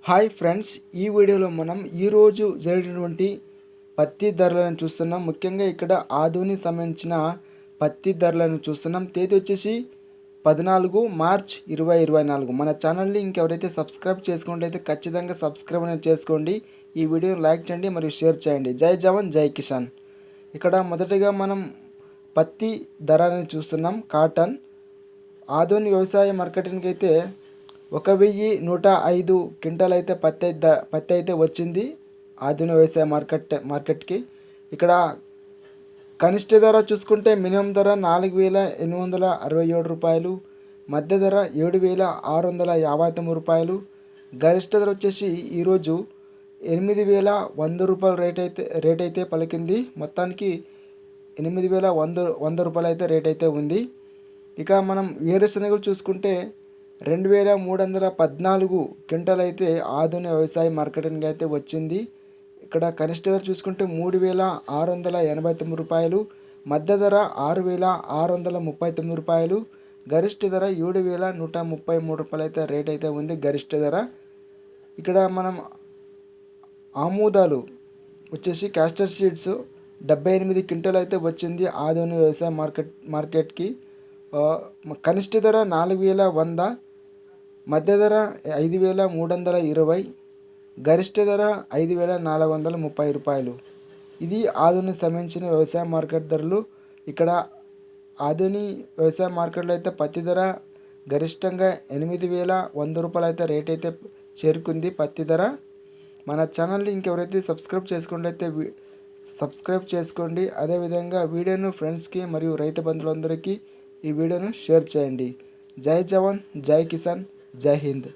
Hi friends, ఈ వీడియోలో మనం ఈరోజు జరిగినటువంటి పత్తి ధరలను చూస్తున్నాం. ముఖ్యంగా ఇక్కడ ఆధుని సంబంధించిన పత్తి ధరలను చూస్తున్నాం. తేదీ వచ్చేసి 14 మార్చ్ 2024. మన ఛానల్ని ఇంకెవరైతే సబ్స్క్రైబ్ చేసుకున్నట్లయితే ఖచ్చితంగా సబ్స్క్రైబ్ అనేది చేసుకోండి. ఈ వీడియోని లైక్ చేయండి మరియు షేర్ చేయండి. జై జవాన్ జై కిసాన్. ఇక్కడ మొదటగా మనం పత్తి ధర అనేది చూస్తున్నాం. కాటన్ ఆధుని వ్యవసాయ మార్కెటింగ్కి అయితే 1105 క్వింటాల్ అయితే పత్తి అయితే వచ్చింది ఆధునిక వ్యవసాయ మార్కెట్కి. ఇక్కడ కనిష్ట ధర చూసుకుంటే మినిమం ధర 4867 రూపాయలు, మధ్య ధర 7659 రూపాయలు, గరిష్ట ధర వచ్చేసి ఈరోజు 8100 రూపాయల రేట్ అయితే పలికింది. మొత్తానికి 8100 రూపాయలు అయితే రేట్ అయితే ఉంది. ఇక మనం వేరుశనగలు చూసుకుంటే 2314 క్వింటాల్ అయితే ఆధునిక వ్యవసాయ మార్కెటింగ్ అయితే వచ్చింది. ఇక్కడ కనిష్ట ధర చూసుకుంటే 3689 రూపాయలు, మధ్య ధర 6639 రూపాయలు, గరిష్ట ధర 7133 రూపాయలు అయితే రేట్ అయితే ఉంది గరిష్ట ధర. ఇక్కడ మనం ఆముదాలు వచ్చేసి క్యాస్టర్ సీడ్స్ 78 క్వింటాల్ అయితే వచ్చింది ఆధునిక వ్యవసాయ మార్కెట్కి. కనిష్ట ధర 4100, మధ్య ధర 5320, గరిష్ట ధర 5430 రూపాయలు. ఇది ఆధునిక సంబంధించిన వ్యవసాయ మార్కెట్ ధరలు. ఇక్కడ ఆధునిక వ్యవసాయ మార్కెట్లో అయితే పత్తి ధర గరిష్టంగా 8100 రూపాయలు అయితే రేట్ అయితే చేరుకుంది పత్తి ధర. మన ఛానల్ని ఇంకెవరైతే సబ్స్క్రైబ్ చేసుకున్నట్లయితే సబ్స్క్రైబ్ చేసుకోండి. అదేవిధంగా వీడియోను ఫ్రెండ్స్కి మరియు రైతు బంధువులందరికీ ఈ వీడియోను షేర్ చేయండి. జై జవాన్ జై కిసాన్, జై హింద్.